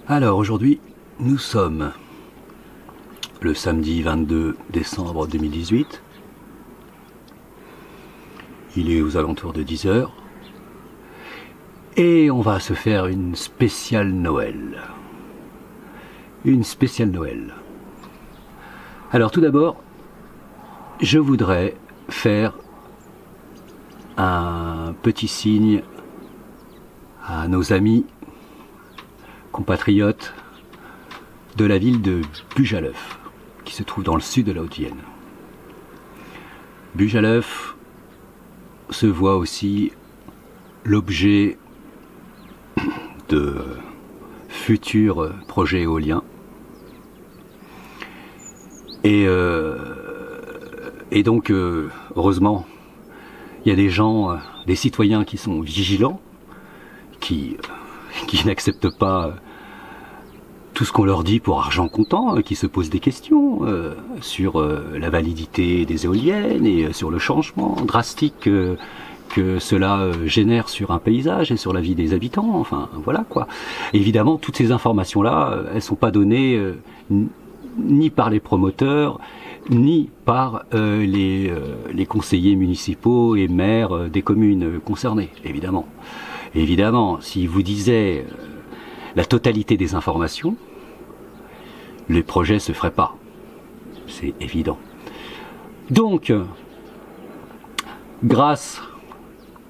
Alors aujourd'hui, nous sommes le samedi 22 décembre 2018. Il est aux alentours de 10 h. Et on va se faire une spéciale Noël. Une spéciale Noël. Alors tout d'abord, je voudrais faire un petit signe à nos amis compatriotes de la ville de Bujaleuf, qui se trouve dans le sud de la Haute-Vienne. Bujaleuf se voit aussi l'objet de futurs projets éoliens. Et donc, heureusement, il y a des gens, des citoyens qui sont vigilants, qui n'acceptent pas tout ce qu'on leur dit pour argent comptant, qui se posent des questions sur la validité des éoliennes et sur le changement drastique que cela génère sur un paysage et sur la vie des habitants. Enfin, voilà quoi. Évidemment, toutes ces informations-là, elles ne sont pas données ni par les promoteurs, ni par les conseillers municipaux et maires des communes concernées, évidemment. Évidemment, s'ils vous disaient la totalité des informations, les projets se feraient pas. C'est évident. Donc, grâce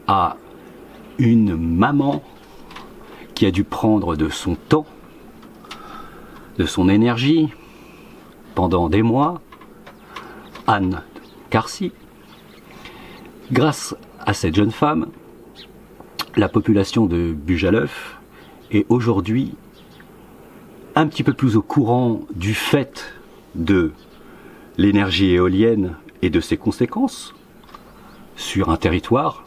à une maman qui a dû prendre de son temps, de son énergie, pendant des mois, Anne Carcy, grâce à cette jeune femme, la population de Bujaleuf est aujourd'hui un petit peu plus au courant du fait de l'énergie éolienne et de ses conséquences sur un territoire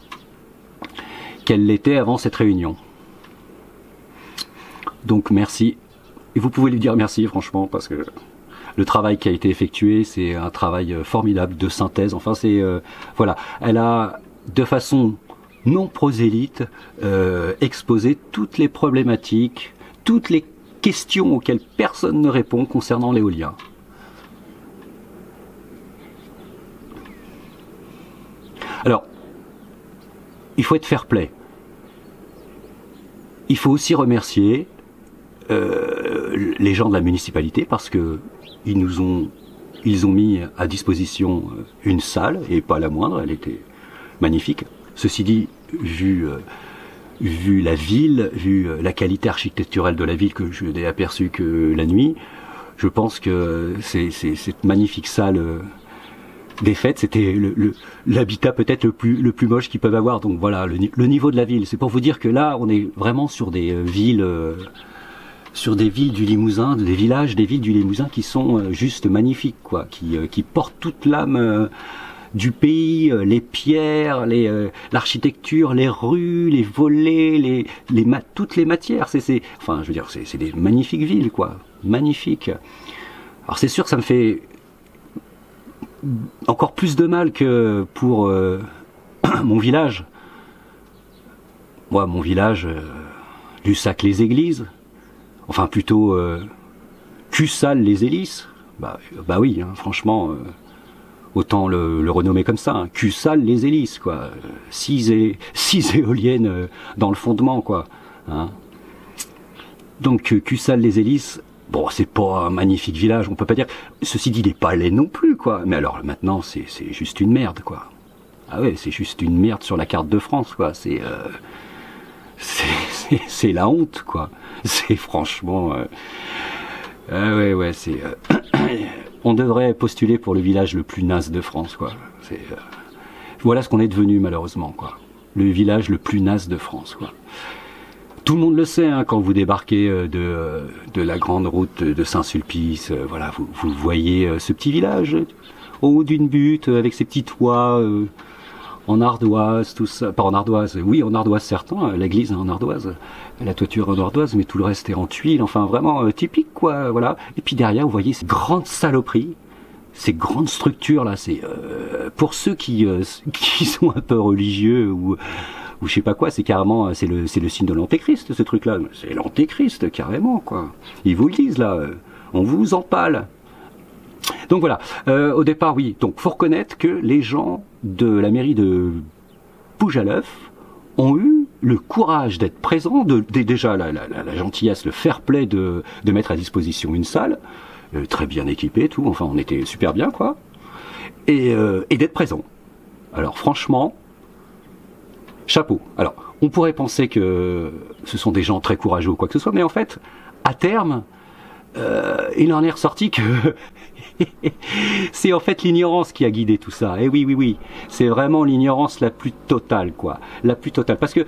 qu'elle l'était avant cette réunion. Donc merci. Et vous pouvez lui dire merci franchement, parce que le travail qui a été effectué, c'est un travail formidable de synthèse. Enfin, c'est voilà, elle a de façon non prosélyte exposé toutes les problématiques, toutes les questions auxquelles personne ne répond concernant l'éolien. Alors, il faut être fair-play. Il faut aussi remercier les gens de la municipalité, parce que ils ont mis à disposition une salle, et pas la moindre, elle était magnifique. Ceci dit, vu la ville, vu la qualité architecturale de la ville que je n'ai aperçue que la nuit, je pense que cette magnifique salle des fêtes, c'était l'habitat peut-être le plus moche qu'ils peuvent avoir. Donc voilà, le niveau de la ville. C'est pour vous dire que là, on est vraiment sur des villes du Limousin, des villes du Limousin qui sont juste magnifiques, quoi, qui portent toute l'âme du pays, les pierres, l'architecture, les rues, les volets, toutes les matières. Enfin, je veux dire, c'est des magnifiques villes, quoi, magnifiques. Alors c'est sûr que ça me fait encore plus de mal que pour mon village. Moi, mon village, Lussac-les-Églises, enfin plutôt Cussal-les-Hélices. Bah oui, hein, franchement. Autant le renommer comme ça, hein. Cussal-les-Hélices, quoi. 6 éoliennes dans le fondement, quoi. Hein. Donc Cussal-les-Hélices, bon, c'est pas un magnifique village, on peut pas dire. Ceci dit, il est pas laid non plus, quoi. Mais alors maintenant, c'est juste une merde, quoi. Ah ouais, c'est juste une merde sur la carte de France, quoi. C'est la honte, quoi. C'est franchement. Ouais, c'est. On devrait postuler pour le village le plus naze de France, quoi. Voilà ce qu'on est devenu, malheureusement, quoi. Le village le plus naze de France, quoi. Tout le monde le sait, hein, quand vous débarquez de la grande route de Saint-Sulpice, voilà, vous voyez ce petit village au haut d'une butte avec ses petits toits en ardoise, tout ça. Pas en ardoise, oui, en ardoise certains, l'église en ardoise, la toiture en ardoise, mais tout le reste est en tuiles, enfin vraiment typique, quoi, voilà. Et puis derrière, vous voyez ces grandes saloperies, ces grandes structures là, c'est pour ceux qui sont un peu religieux ou je sais pas quoi, c'est carrément, c'est le signe de l'antéchrist, ce truc-là. C'est l'antéchrist, carrément, quoi. Ils vous le disent, là. On vous empale. Donc voilà. Au départ, oui. Donc, faut reconnaître que les gens de la mairie de Bouge-à-l'œuf ont eu le courage d'être présents, déjà la gentillesse, le fair play de mettre à disposition une salle, très bien équipée, tout. Enfin, on était super bien, quoi. Et d'être présents. Alors, franchement, chapeau. Alors, on pourrait penser que ce sont des gens très courageux ou quoi que ce soit, mais en fait, à terme, il en est ressorti que c'est en fait l'ignorance qui a guidé tout ça. Et oui, c'est vraiment l'ignorance la plus totale, quoi. La plus totale. Parce que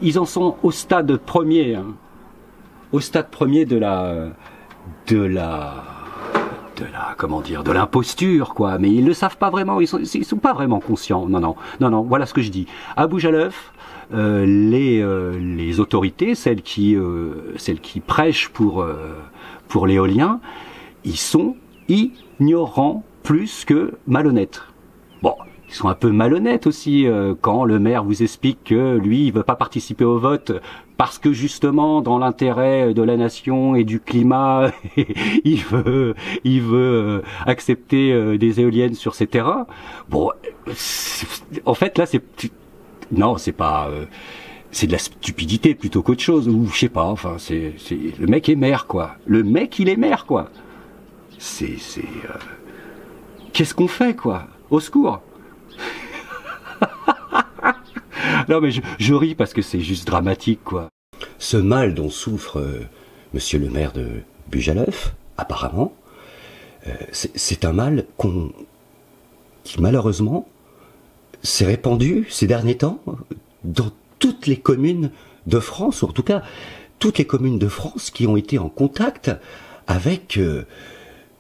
ils en sont au stade premier, hein. Au stade premier de l'imposture, quoi. Mais ils le savent pas vraiment, ils sont pas vraiment conscients. Non, voilà ce que je dis. À Bouge-à-l'œuf, les autorités, celles qui prêchent pour l'éolien, ils sont ignorants plus que malhonnêtes. Bon, ils sont un peu malhonnêtes aussi quand le maire vous explique que lui, il veut pas participer au vote parce que justement, dans l'intérêt de la nation et du climat, il veut accepter des éoliennes sur ses terrains. Bon, en fait, là, c'est pas... c'est de la stupidité plutôt qu'autre chose, ou je sais pas, enfin, le mec est maire, quoi. Le mec, il est maire, quoi. Qu'est-ce qu'on fait, quoi? Au secours. Non, mais je ris parce que c'est juste dramatique, quoi. Ce mal dont souffre monsieur le maire de Bouge-à-l'œuf, apparemment, c'est un mal qui malheureusement s'est répandu ces derniers temps dans toutes les communes de France, ou en tout cas toutes les communes de France qui ont été en contact avec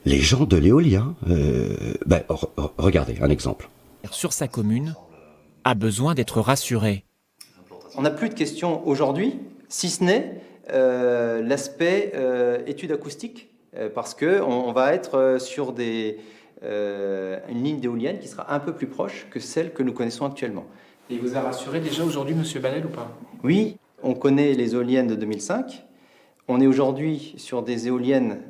les gens de l'éolien. Regardez un exemple. Sur sa commune, a besoin d'être rassuré. On n'a plus de questions aujourd'hui, si ce n'est l'aspect étude acoustique, parce qu'on va être sur une ligne d'éolienne qui sera un peu plus proche que celle que nous connaissons actuellement. Et il vous a rassuré déjà aujourd'hui, Monsieur Banel, ou pas? Oui, on connaît les éoliennes de 2005. On est aujourd'hui sur des éoliennes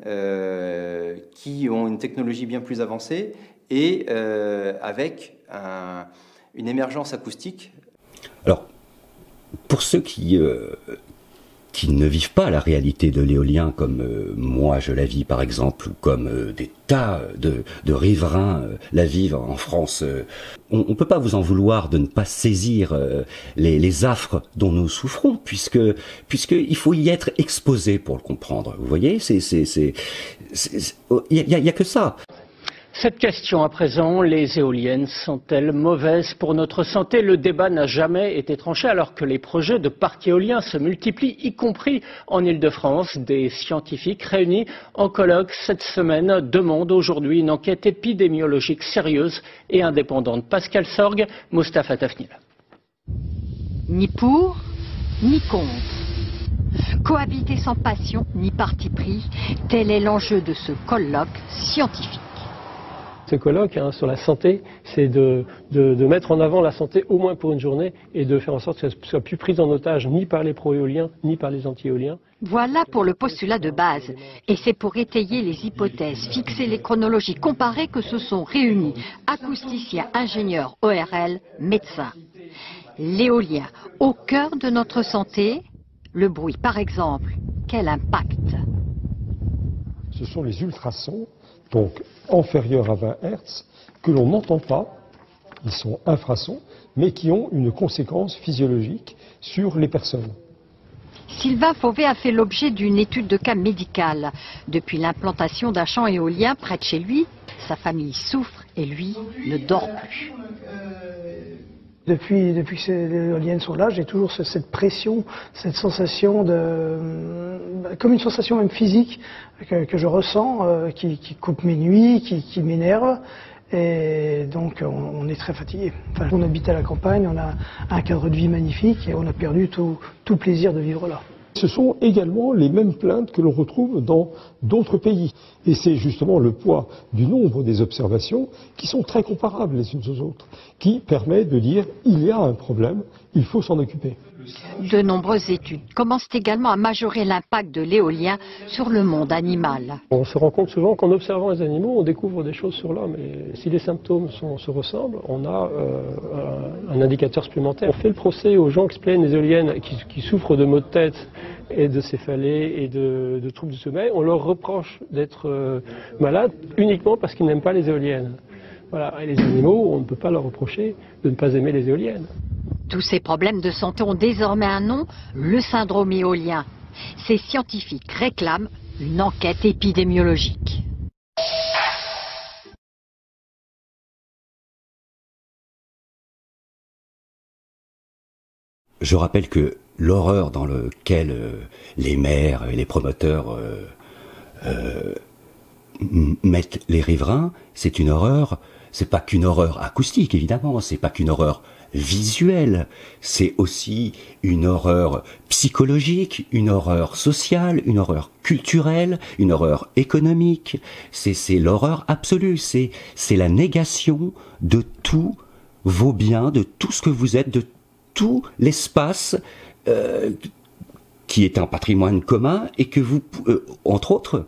qui ont une technologie bien plus avancée et avec une émergence acoustique. Alors, pour ceux qui ne vivent pas la réalité de l'éolien comme moi je la vis par exemple, ou comme des tas de riverains la vivent en France, on ne peut pas vous en vouloir de ne pas saisir les affres dont nous souffrons, puisque il faut y être exposé pour le comprendre. Vous voyez, il y a que ça. Cette question à présent, les éoliennes sont-elles mauvaises pour notre santé? Le débat n'a jamais été tranché alors que les projets de parcs éoliens se multiplient, y compris en Île-de-France. Des scientifiques réunis en colloque cette semaine demandent aujourd'hui une enquête épidémiologique sérieuse et indépendante. Pascal Sorgue, Mustapha Tafnil. Ni pour, ni contre. Cohabiter sans passion, ni parti pris, tel est l'enjeu de ce colloque scientifique. Ce colloque sur la santé, c'est de mettre en avant la santé au moins pour une journée et de faire en sorte qu'elle ne soit plus prise en otage ni par les pro-éoliens ni par les anti-éoliens. Voilà pour le postulat de base. Et c'est pour étayer les hypothèses, fixer les chronologies, comparer que se sont réunis acousticiens, ingénieurs, ORL, médecins. L'éolien, au cœur de notre santé, le bruit par exemple, quel impact? Ce sont les ultrasons, donc inférieurs à 20 Hz, que l'on n'entend pas, ils sont infrasons, mais qui ont une conséquence physiologique sur les personnes. Sylvain Fauvet a fait l'objet d'une étude de cas médicale. Depuis l'implantation d'un champ éolien près de chez lui, sa famille souffre et lui ne dort plus. Depuis que ces éoliennes sont là, j'ai toujours cette pression, cette sensation comme une sensation même physique que je ressens, qui coupe mes nuits, qui m'énerve. Et donc on est très fatigué. Enfin, on habite à la campagne, on a un cadre de vie magnifique et on a perdu tout plaisir de vivre là. Ce sont également les mêmes plaintes que l'on retrouve dans d'autres pays. Et c'est justement le poids du nombre des observations qui sont très comparables les unes aux autres, qui permet de dire il y a un problème il faut s'en occuper. De nombreuses études commencent également à majorer l'impact de l'éolien sur le monde animal. On se rend compte souvent qu'en observant les animaux, on découvre des choses sur l'homme. Et si les symptômes se ressemblent, on a un indicateur supplémentaire. On fait le procès aux gens qui se plaignent des éoliennes, qui souffrent de maux de tête et de céphalée et de troubles du sommeil. On leur reproche d'être malades uniquement parce qu'ils n'aiment pas les éoliennes. Voilà. Et les animaux, on ne peut pas leur reprocher de ne pas aimer les éoliennes. Tous ces problèmes de santé ont désormais un nom, le syndrome éolien. Ces scientifiques réclament une enquête épidémiologique. Je rappelle que l'horreur dans laquelle les maires et les promoteurs mettent les riverains, c'est une horreur, c'est pas qu'une horreur acoustique évidemment, c'est pas qu'une horreur visuelle, c'est aussi une horreur psychologique, une horreur sociale, une horreur culturelle, une horreur économique, c'est l'horreur absolue, c'est la négation de tous vos biens, de tout ce que vous êtes, de tout l'espace qui est un patrimoine commun et que vous, entre autres,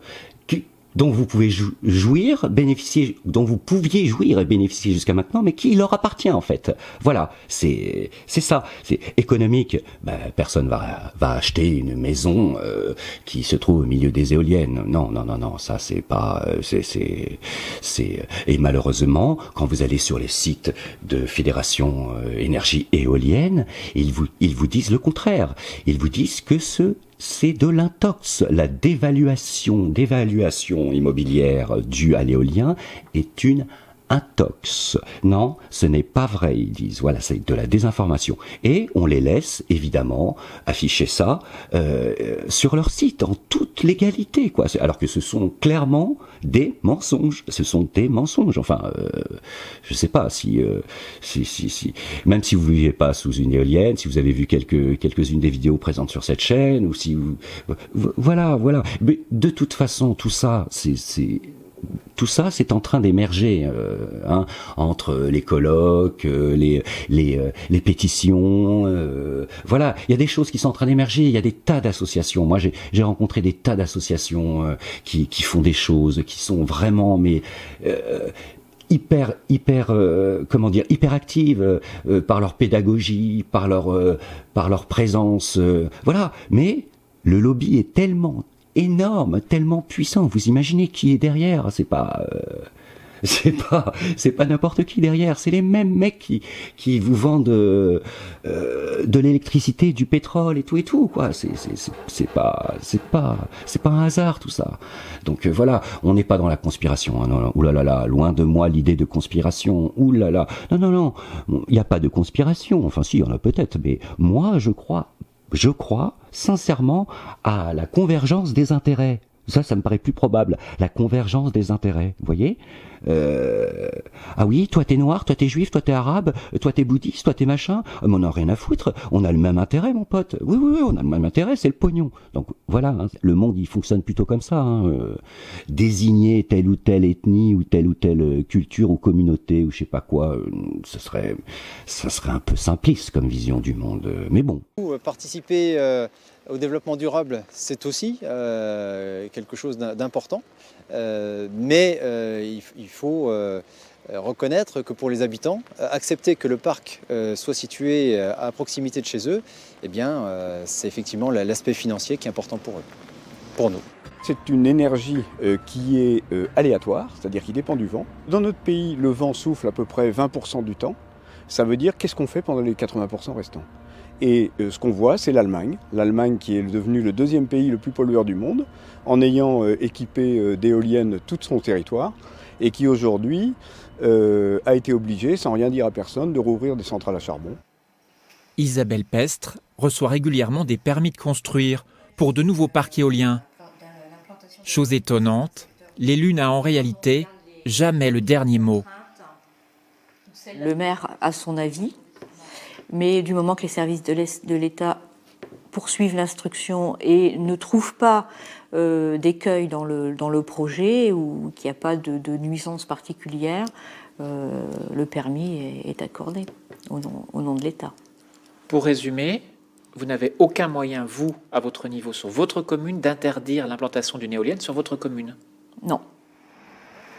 dont vous pouvez jouir, bénéficier, dont vous pouviez jouir et bénéficier jusqu'à maintenant, mais qui leur appartient en fait. Voilà, c'est ça. C'est économique. Ben, personne va acheter une maison qui se trouve au milieu des éoliennes. Non, ça c'est pas. Et malheureusement, quand vous allez sur les sites de Fédération Énergie Éolienne, ils vous disent le contraire. Ils vous disent que c'est de l'intox. La dévaluation immobilière due à l'éolien est une intox. Non, ce n'est pas vrai, ils disent. Voilà, c'est de la désinformation. Et on les laisse, évidemment, afficher ça sur leur site, en toute légalité, quoi. Alors que ce sont clairement des mensonges. Ce sont des mensonges. Enfin, je sais pas si même si vous vivez pas sous une éolienne, si vous avez vu quelques-unes des vidéos présentes sur cette chaîne, ou si vous... Voilà. Mais de toute façon, tout ça, c'est en train d'émerger entre les colloques, les pétitions. Voilà, il y a des choses qui sont en train d'émerger. Il y a des tas d'associations. Moi, j'ai rencontré des tas d'associations qui font des choses, qui sont vraiment hyper actives par leur pédagogie, par leur présence. Voilà, mais le lobby est tellement énorme, tellement puissant. Vous imaginez qui est derrière? C'est pas n'importe qui derrière. C'est les mêmes mecs qui vous vendent de l'électricité, du pétrole et tout quoi. C'est pas un hasard tout ça. Donc voilà, on n'est pas dans la conspiration. Hein, non, oulala, loin de moi l'idée de conspiration. Oulala, non, il n'y a pas de conspiration. Enfin si, il y en a peut-être, mais moi je crois sincèrement à la convergence des intérêts. Ça me paraît plus probable. La convergence des intérêts, vous voyez? Ah oui, toi t'es noir, toi t'es juif, toi t'es arabe, toi t'es bouddhiste, toi t'es machin. Mais on n'a rien à foutre. On a le même intérêt, mon pote. Oui, on a le même intérêt, c'est le pognon. Donc voilà, hein, le monde il fonctionne plutôt comme ça. Hein. Désigner telle ou telle ethnie ou telle culture ou communauté ou je sais pas quoi, ça serait un peu simpliste comme vision du monde. Mais bon. Participer au développement durable, c'est aussi quelque chose d'important, mais il faut reconnaître que pour les habitants, accepter que le parc soit situé à proximité de chez eux, eh bien, c'est effectivement l'aspect financier qui est important pour eux, pour nous. C'est une énergie qui est aléatoire, c'est-à-dire qui dépend du vent. Dans notre pays, le vent souffle à peu près 20% du temps. Ça veut dire qu'est-ce qu'on fait pendant les 80% restants? Et ce qu'on voit, c'est l'Allemagne qui est devenue le deuxième pays le plus pollueur du monde, en ayant équipé d'éoliennes tout son territoire, et qui aujourd'hui a été obligée, sans rien dire à personne, de rouvrir des centrales à charbon. Isabelle Pestre reçoit régulièrement des permis de construire pour de nouveaux parcs éoliens. Chose étonnante, l'élu n'a en réalité jamais le dernier mot. Le maire a son avis. Mais du moment que les services de l'État poursuivent l'instruction et ne trouvent pas d'écueil dans le projet ou qu'il n'y a pas de nuisance particulière, le permis est accordé au nom de l'État. Pour résumer, vous n'avez aucun moyen, vous, à votre niveau, sur votre commune, d'interdire l'implantation d'une éolienne sur votre commune? Non.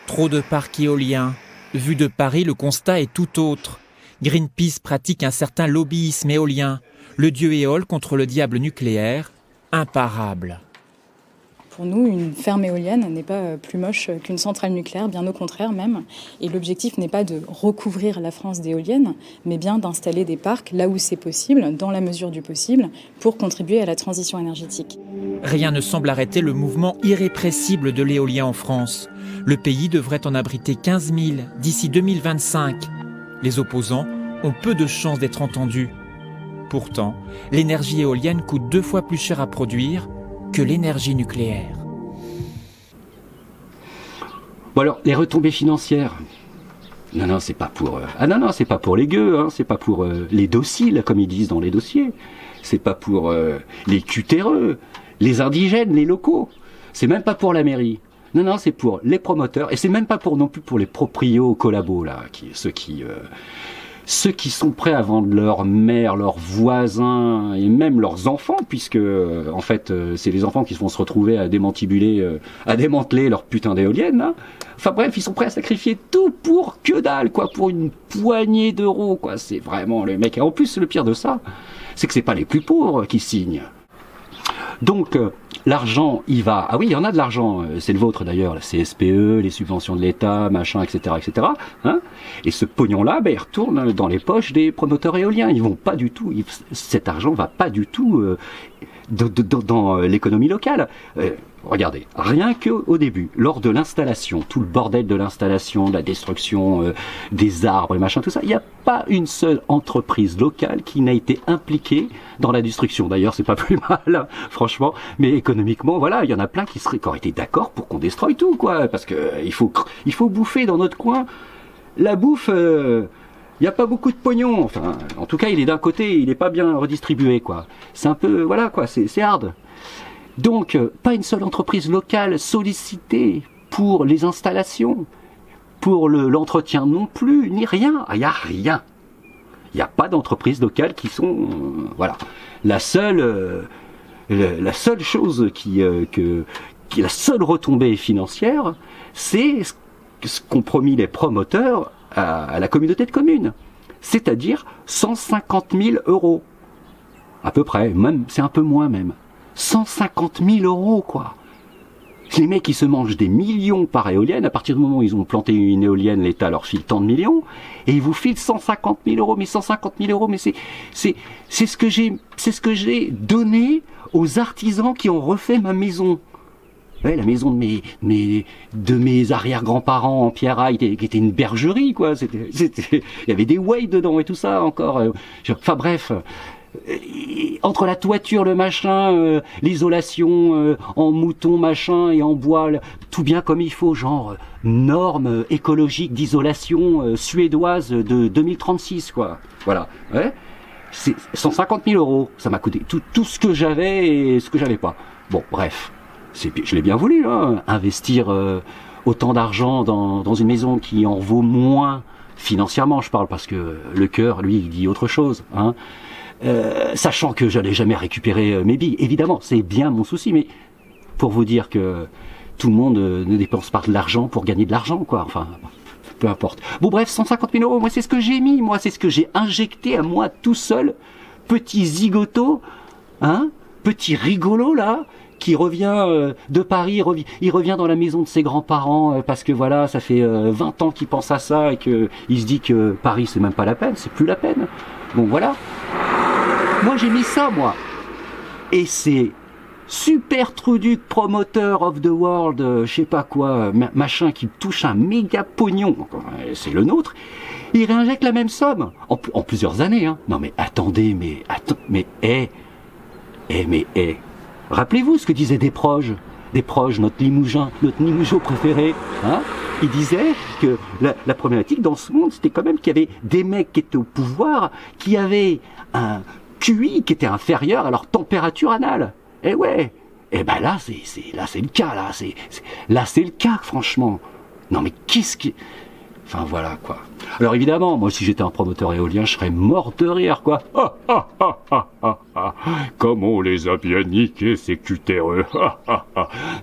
Trop de parcs éoliens. Vu de Paris, le constat est tout autre. Greenpeace pratique un certain lobbyisme éolien. Le dieu éole contre le diable nucléaire, imparable. Pour nous, une ferme éolienne n'est pas plus moche qu'une centrale nucléaire, bien au contraire même. Et l'objectif n'est pas de recouvrir la France d'éoliennes, mais bien d'installer des parcs là où c'est possible, dans la mesure du possible, pour contribuer à la transition énergétique. Rien ne semble arrêter le mouvement irrépressible de l'éolien en France. Le pays devrait en abriter 15 000 d'ici 2025. Les opposants ont peu de chances d'être entendus. Pourtant, l'énergie éolienne coûte 2 fois plus cher à produire que l'énergie nucléaire. Bon alors, les retombées financières. Non, c'est pas pour... non, c'est pas pour les gueux, hein, c'est pas pour les dociles, comme ils disent dans les dossiers. C'est pas pour les cutéreux, les indigènes, les locaux. C'est même pas pour la mairie. Non, c'est pour les promoteurs, et c'est même pas non plus pour les proprios collabos, là, ceux qui sont prêts à vendre leur mère, leurs voisins et même leurs enfants, puisque en fait c'est les enfants qui vont se retrouver à démanteler leur putain d'éolienne. Hein. Enfin bref, ils sont prêts à sacrifier tout pour que dalle, quoi, pour une poignée d'euros, quoi. C'est vraiment les mecs. Et en plus, le pire de ça, c'est que c'est pas les plus pauvres qui signent. Donc l'argent, il va... Ah oui, il y en a de l'argent, c'est le vôtre d'ailleurs, la CSPE, les subventions de l'État, machin, etc., etc. Hein, et ce pognon-là, il retourne dans les poches des promoteurs éoliens. Ils vont pas du tout... cet argent va pas du tout dans l'économie locale. Regardez, rien qu'au début, lors de l'installation, tout le bordel de l'installation, de la destruction des arbres et machin, tout ça, il n'y a pas une seule entreprise locale qui n'a été impliquée dans la destruction. D'ailleurs, c'est pas plus mal, hein, franchement, mais économiquement, voilà, il y en a plein qui auraient été d'accord pour qu'on destroie tout, quoi, parce que il faut bouffer dans notre coin. La bouffe, il n'y a pas beaucoup de pognon, enfin, en tout cas, il est d'un côté, il n'est pas bien redistribué, quoi. C'est un peu, voilà, quoi, c'est hard. Donc, pas une seule entreprise locale sollicitée pour les installations, pour l'entretien non plus, ni rien. Il n'y a rien. Il n'y a pas d'entreprise locale qui sont... voilà. La seule chose qui est la seule retombée financière, c'est ce qu'ont promis les promoteurs à la communauté de communes. C'est-à-dire 150 000 €. À peu près, même, c'est un peu moins même. 150 000 €, quoi. Les mecs, ils se mangent des millions par éolienne. À partir du moment où ils ont planté une éolienne, l'État leur file tant de millions, et ils vous filent 150 000 €. Mais 150 000 €, mais c'est ce que j'ai donné aux artisans qui ont refait ma maison. Ouais, la maison de mes arrière-grands-parents en pierraille, qui était une bergerie, quoi. Il y avait des whey dedans et tout ça encore. Enfin bref. Entre la toiture, le machin, l'isolation en mouton, machin, et en bois, tout bien comme il faut, genre normes écologiques d'isolation suédoise de 2036, quoi. Voilà. Ouais. C'est 150 000 €. Ça m'a coûté tout ce que j'avais et ce que j'avais pas. Bon, bref. Je l'ai bien voulu, hein, investir autant d'argent dans une maison qui en vaut moins financièrement, je parle, parce que le cœur, lui, il dit autre chose, hein. Sachant que j'allais jamais récupérer mes billes, évidemment, c'est bien mon souci, mais pour vous dire que tout le monde ne dépense pas de l'argent pour gagner de l'argent, quoi. Enfin, peu importe. Bon, bref, 150 000 €, moi, c'est ce que j'ai mis, moi, c'est ce que j'ai injecté à moi tout seul, petit zigoto, hein, petit rigolo, là, qui revient de Paris, il revient dans la maison de ses grands-parents parce que voilà, ça fait 20 ans qu'il pense à ça et que il se dit que Paris c'est même pas la peine, c'est plus la peine. Bon voilà. Moi j'ai mis ça, moi. Et c'est super truduc promoteur of the world, je sais pas quoi, machin qui touche un méga pognon, c'est le nôtre. Il réinjecte la même somme en plusieurs années, hein. Non mais attendez, rappelez-vous ce que disaient Desproges, notre Limougeot préféré, hein. Il disait que la problématique dans ce monde, c'était quand même qu'il y avait des mecs qui étaient au pouvoir, qui avaient un QI qui était inférieur à leur température anale. Et ouais, et ben là, c'est le cas, là c'est le cas, franchement. Non mais Enfin voilà quoi. Alors évidemment, moi si j'étais un promoteur éolien, je serais mort de rire quoi. Comment on les a bien niqués ces cutéreux.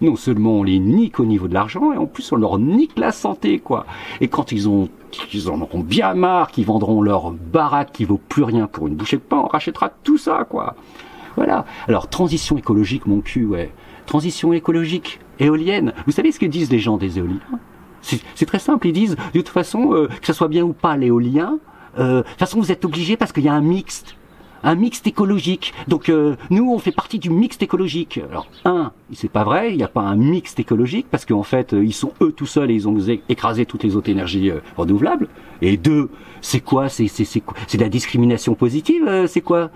Non seulement on les nique au niveau de l'argent, et en plus on leur nique la santé quoi. Et quand ils en auront bien marre, qu'ils vendront leur baraque qui vaut plus rien pour une bouchée de pain, on rachètera tout ça quoi. Voilà. Alors transition écologique mon cul, ouais. Transition écologique éolienne. Vous savez ce que disent les gens des éoliens ? C'est très simple, ils disent, de toute façon, que ce soit bien ou pas l'éolien, de toute façon vous êtes obligés parce qu'il y a un mixte écologique. Donc nous, on fait partie du mixte écologique. Alors, c'est pas vrai, il n'y a pas un mixte écologique, parce qu'en fait, ils sont eux tout seuls et ils ont écrasé toutes les autres énergies renouvelables. Et deux, c'est quoi? C'est de la discrimination positive, c'est quoi?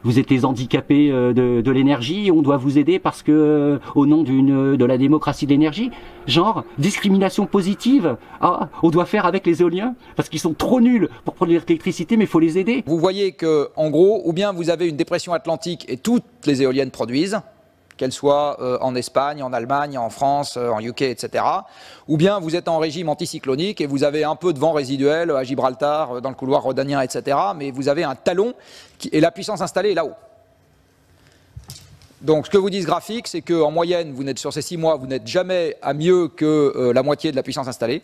Vous êtes les handicapés de l'énergie, on doit vous aider parce que au nom de la démocratie de l'énergie, genre discrimination positive. Ah, on doit faire avec les éoliens parce qu'ils sont trop nuls pour produire de l'électricité, mais il faut les aider. Vous voyez que, en gros, ou bien vous avez une dépression atlantique et toutes les éoliennes produisent, qu'elles soient en Espagne, en Allemagne, en France, en UK, etc. Ou bien vous êtes en régime anticyclonique et vous avez un peu de vent résiduel à Gibraltar, dans le couloir rhodanien, etc. Mais vous avez un talon et la puissance installée est là-haut. Donc ce que vous dit ce graphique, c'est qu'en moyenne, vous n'êtes sur ces 6 mois, vous n'êtes jamais à mieux que la moitié de la puissance installée.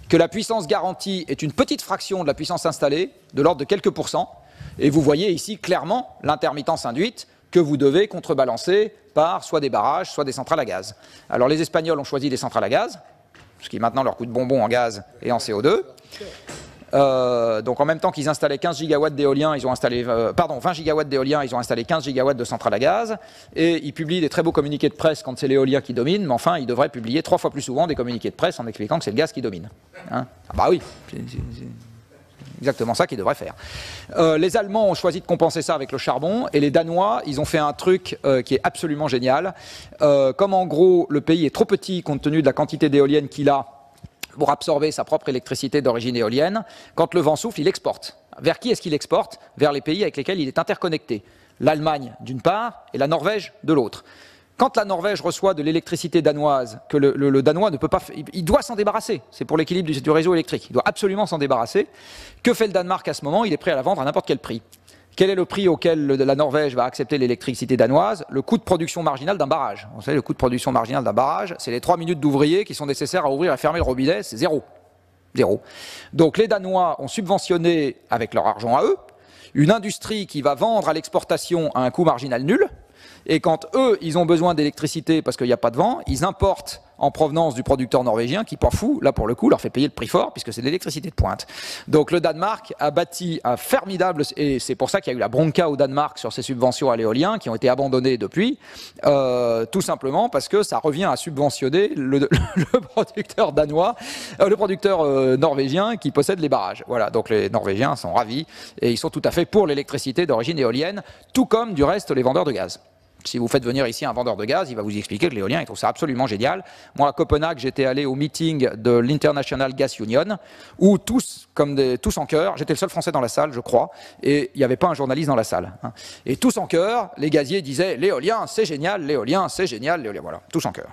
Que la puissance garantie est une petite fraction de la puissance installée, de l'ordre de quelques pourcents. Et vous voyez ici clairement l'intermittence induite que vous devez contrebalancer par soit des barrages, soit des centrales à gaz. Alors les Espagnols ont choisi des centrales à gaz, ce qui maintenant leur coûte bonbon en gaz et en CO2. Donc en même temps qu'ils installaient 15 gigawatts d'éolien, ils ont installé 20 gigawatts d'éolien, ils ont installé 15 gigawatts de centrales à gaz, et ils publient des très beaux communiqués de presse quand c'est l'éolien qui domine, mais enfin ils devraient publier 3 fois plus souvent des communiqués de presse en expliquant que c'est le gaz qui domine. Hein? Ah bah oui, c'est exactement ça qu'ils devraient faire. Les Allemands ont choisi de compenser ça avec le charbon, et les Danois, ils ont fait un truc qui est absolument génial. Comme en gros le pays est trop petit compte tenu de la quantité d'éoliennes qu'il a pour absorber sa propre électricité d'origine éolienne, quand le vent souffle, il exporte. Vers qui est-ce qu'il exporte? Vers les pays avec lesquels il est interconnecté. L'Allemagne d'une part et la Norvège de l'autre. Quand la Norvège reçoit de l'électricité danoise, que le Danois ne peut pas, il doit s'en débarrasser, c'est pour l'équilibre du réseau électrique, il doit absolument s'en débarrasser. Que fait le Danemark à ce moment? Il est prêt à la vendre à n'importe quel prix. Quel est le prix auquel la Norvège va accepter l'électricité danoise? Le coût de production marginal d'un barrage. Vous savez, le coût de production marginal d'un barrage, c'est les 3 minutes d'ouvrier qui sont nécessaires à ouvrir et fermer le robinet, c'est zéro. Zéro. Donc les Danois ont subventionné, avec leur argent à eux, une industrie qui va vendre à l'exportation à un coût marginal nul. Et quand eux, ils ont besoin d'électricité parce qu'il n'y a pas de vent, ils importent en provenance du producteur norvégien qui, pas fou, là pour le coup, leur fait payer le prix fort puisque c'est de l'électricité de pointe. Donc le Danemark a bâti un formidable, et c'est pour ça qu'il y a eu la bronca au Danemark sur ces subventions à l'éolien qui ont été abandonnées depuis, tout simplement parce que ça revient à subventionner le producteur danois, le producteur norvégien qui possède les barrages. Voilà, donc les Norvégiens sont ravis et ils sont tout à fait pour l'électricité d'origine éolienne, tout comme du reste les vendeurs de gaz. Si vous faites venir ici un vendeur de gaz, il va vous expliquer que l'éolien, il trouve ça absolument génial. Moi, à Copenhague, j'étais allé au meeting de l'International Gas Union, où tous en chœur, j'étais le seul Français dans la salle, je crois, et il n'y avait pas un journaliste dans la salle. Hein. Et tous en chœur, les gaziers disaient « l'éolien, c'est génial, l'éolien, c'est génial, l'éolien », voilà, tous en chœur.